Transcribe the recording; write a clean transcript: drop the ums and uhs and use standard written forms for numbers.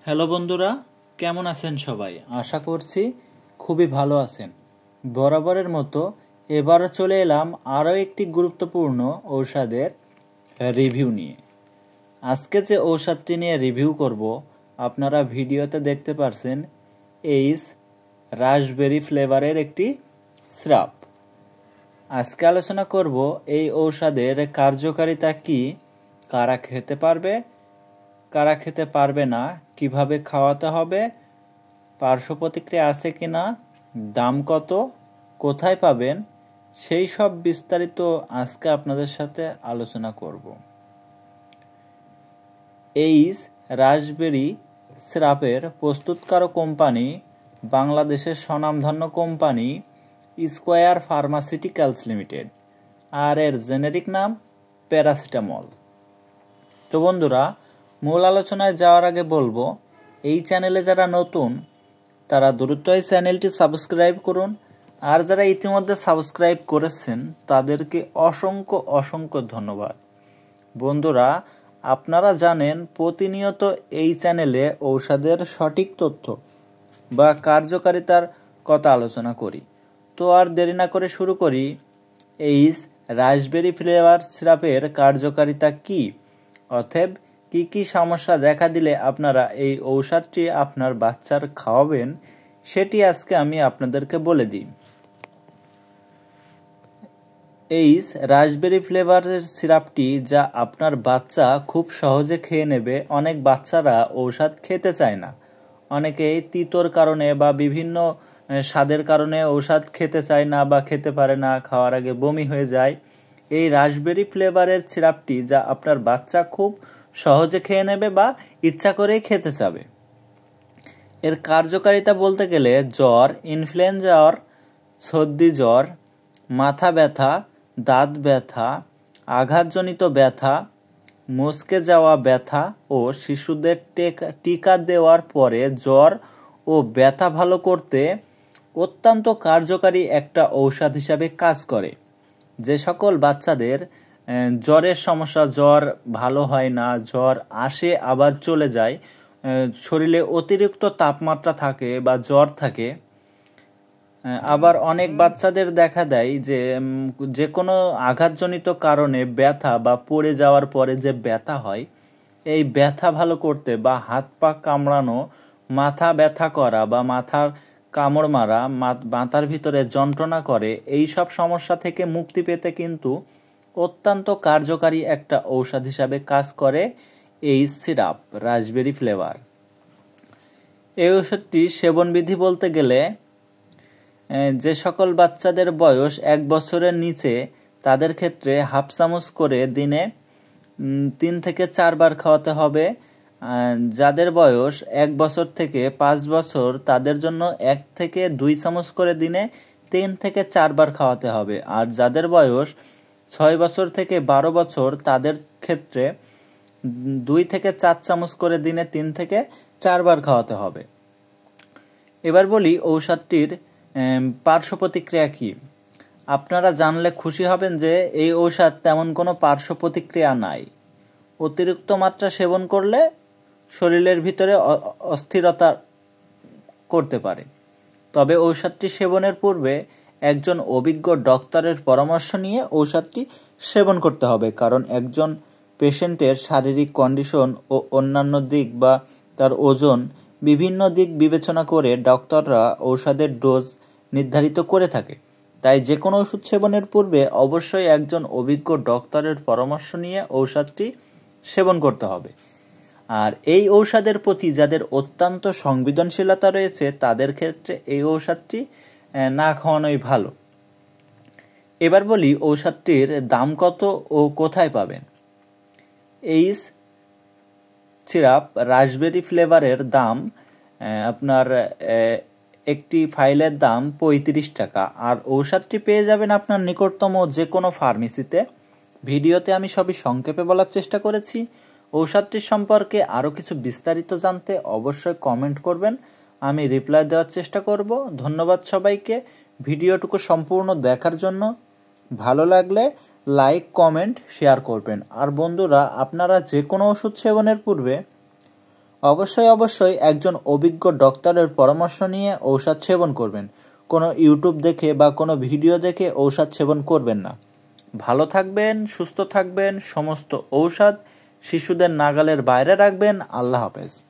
Hello বন্ধুরা, কেমন আছেন সবাই? আশা করছি খুবই ভালো আছেন। বরাবরের মতো এবারও চলে এলাম আরও একটি গুরুত্বপূর্ণ ঔষধের রিভিউ নিয়ে। আজকে যে ঔষধটি নিয়ে রিভিউ করব আপনারা ভিডিওতে দেখতে পারছেন এইস রাসবেরি ফ্লেভারের একটি সিরাপ। আজকে আলোচনা করব এই ঔষধের কার্যকারিতা কি, কারা খেতে পারবে, কারা খেতে পারবে না, কিভাবে খাওয়াতে হবে, পার্শ্ব প্রতিক্রিয়া আছে কি না, দাম কত, কোথায় পাবেন, সেই সব বিস্তারিত আজকে আপনাদের সাথে আলোচনা করব। এইস রাসবেরি সিরাপের প্রস্তুতকারক কোম্পানি বাংলাদেশের স্বনামধন্য কোম্পানি স্কয়ার ফার্মাসিউটিক্যালস লিমিটেড, আর এর জেনেরিক নাম প্যারাসিটামল। তো বন্ধুরা, মূল আলোচনায় যাওয়ার আগে বলবো, এই চ্যানেলে যারা নতুন তারা দ্রুত এই চ্যানেলটি সাবস্ক্রাইব করুন, আর যারা ইতিমধ্যে সাবস্ক্রাইব করেছেন তাদেরকে অসংখ্য অসংখ্য ধন্যবাদ। বন্ধুরা, আপনারা জানেন প্রতিনিয়ত এই চ্যানেলে ঔষধের সঠিক তথ্য বা কার্যকারিতার কথা আলোচনা করি। তো আর দেরি না করে শুরু করি। এইস রাসবেরি ফ্লেভার সিরাপের কার্যকারিতা কি, অতএব কি কি সমস্যা দেখা দিলে আপনারা এই ঔষধটি আপনার বাচ্চার খাওয়াবেন, সেটি আজকে আমি আপনাদেরকে বলে দিই। এইস রাসবেরি ফ্লেভারের সিরাপটি যা আপনার বাচ্চা খুব সহজে খেয়ে নেবে। অনেক বাচ্চারা ঔষধ খেতে চায় না, অনেকেই তিতোর কারণে বা বিভিন্ন স্বাদের কারণে ঔষধ খেতে চায় না বা খেতে পারে না, খাওয়ার আগে বমি হয়ে যায়। এই রাসবেরি ফ্লেভারের সিরাপটি যা আপনার বাচ্চা খুব সহজে খেয়ে নেবে বা ইচ্ছা করেই খেতে চাবে। এর কার্যকারিতা বলতে গেলে জ্বর, ইনফ্লুয়েঞ্জা জ্বর, সর্দি জ্বর, মাথা ব্যথা, দাঁত ব্যথা, আঘাতজনিত ব্যথা, মচকে যাওয়া ব্যথা ও শিশুদের টিকা দেওয়ার পরে জ্বর ও ব্যথা ভালো করতে অত্যন্ত কার্যকারী একটা ঔষধ হিসাবে কাজ করে। যে সকল বাচ্চাদের জ্বরের সমস্যা, জ্বর ভালো হয় না, জ্বর আসে আবার চলে যায়, শরীরে অতিরিক্ত তাপমাত্রা থাকে বা জ্বর থাকে, আবার অনেক বাচ্চাদের দেখা দেয় যে কোনো আঘাতজনিত কারণে ব্যথা বা পড়ে যাওয়ার পরে যে ব্যথা হয়, এই ব্যথা ভালো করতে বা হাত পা কামড়ানো, মাথা ব্যথা করা বা মাথার কামড় মারা, মাথার ভিতরে যন্ত্রণা করে, এই সব সমস্যা থেকে মুক্তি পেতে কিন্তু অত্যন্ত কার্যকারী একটা ঔষধ হিসাবে কাজ করে এই সিরাপ রাসবেরি ফ্লেভার। এই ওষুধটি সেবনবিধি বলতে গেলে যে সকল বাচ্চাদের বয়স 1 বছরের নিচে তাদের ক্ষেত্রে হাফ চামচ করে দিনে 3 থেকে 4 বার খাওয়াতে হবে। যাদের বয়স 1 বছর থেকে 5 বছর তাদের জন্য 1 থেকে 2 চামচ করে দিনে 3 থেকে 4 বার খাওয়াতে হবে। আর যাদের বয়স 6 বছর থেকে 12 বছর তাদের ক্ষেত্রে 2 থেকে 4 চামচ করে দিনে 3 থেকে 4 বার খাওয়াতে হবে। এবার বলি ঔষধটির পার্শ্ব প্রতিক্রিয়া কি। আপনারা জানলে খুশি হবেন যে এই ঔষধ তেমন কোনো পার্শ্ব প্রতিক্রিয়া নাই। অতিরিক্ত মাত্রা সেবন করলে শরীরের ভিতরে অস্থিরতা করতে পারে। তবে ঔষধটি সেবনের পূর্বে একজন অভিজ্ঞ ডক্টরের পরামর্শ নিয়ে ঔষধটি সেবন করতে হবে, কারণ একজন পেশেন্টের শারীরিক কন্ডিশন ও অন্যান্য দিক বা তার ওজন বিভিন্ন দিক বিবেচনা করে ডক্টররা ঔষধের ডোজ নির্ধারিত করে থাকে। তাই যে কোনো ওষুধ সেবনের পূর্বে অবশ্যই একজন অভিজ্ঞ ডক্টরের পরামর্শ নিয়ে ঔষধটি সেবন করতে হবে। আর এই ঔষধের প্রতি যাদের অত্যন্ত সংবেদনশীলতা রয়েছে তাদের ক্ষেত্রে এই ঔষধটি না খাওয়ানোই ভালো। এবার বলি ঔষধটির দাম কত ও কোথায় পাবেন। এইস সিরাপ রাসবেরি ফ্লেভারের দাম আপনার একটি ফাইলের দাম 35 টাকা, আর ঔষধটি পেয়ে যাবেন আপনার নিকটতম যে কোনো ফার্মেসিতে। ভিডিওতে আমি সবই সংক্ষেপে বলার চেষ্টা করেছি। ঔষধটির সম্পর্কে আরও কিছু বিস্তারিত জানতে অবশ্যই কমেন্ট করবেন, আমি রিপ্লাই দেওয়ার চেষ্টা করব। ধন্যবাদ সবাইকে ভিডিওটুকু সম্পূর্ণ দেখার জন্য। ভালো লাগলে লাইক, কমেন্ট, শেয়ার করবেন। আর বন্ধুরা, আপনারা যে কোনো ওষুধ সেবনের পূর্বে অবশ্যই একজন অভিজ্ঞ ডক্টরের পরামর্শ নিয়ে ঔষধ সেবন করবেন। কোনো ইউটিউব দেখে বা কোনো ভিডিও দেখে ঔষধ সেবন করবেন না। ভালো থাকবেন, সুস্থ থাকবেন। সমস্ত ঔষধ শিশুদের নাগালের বাইরে রাখবেন। আল্লাহ হাফেজ।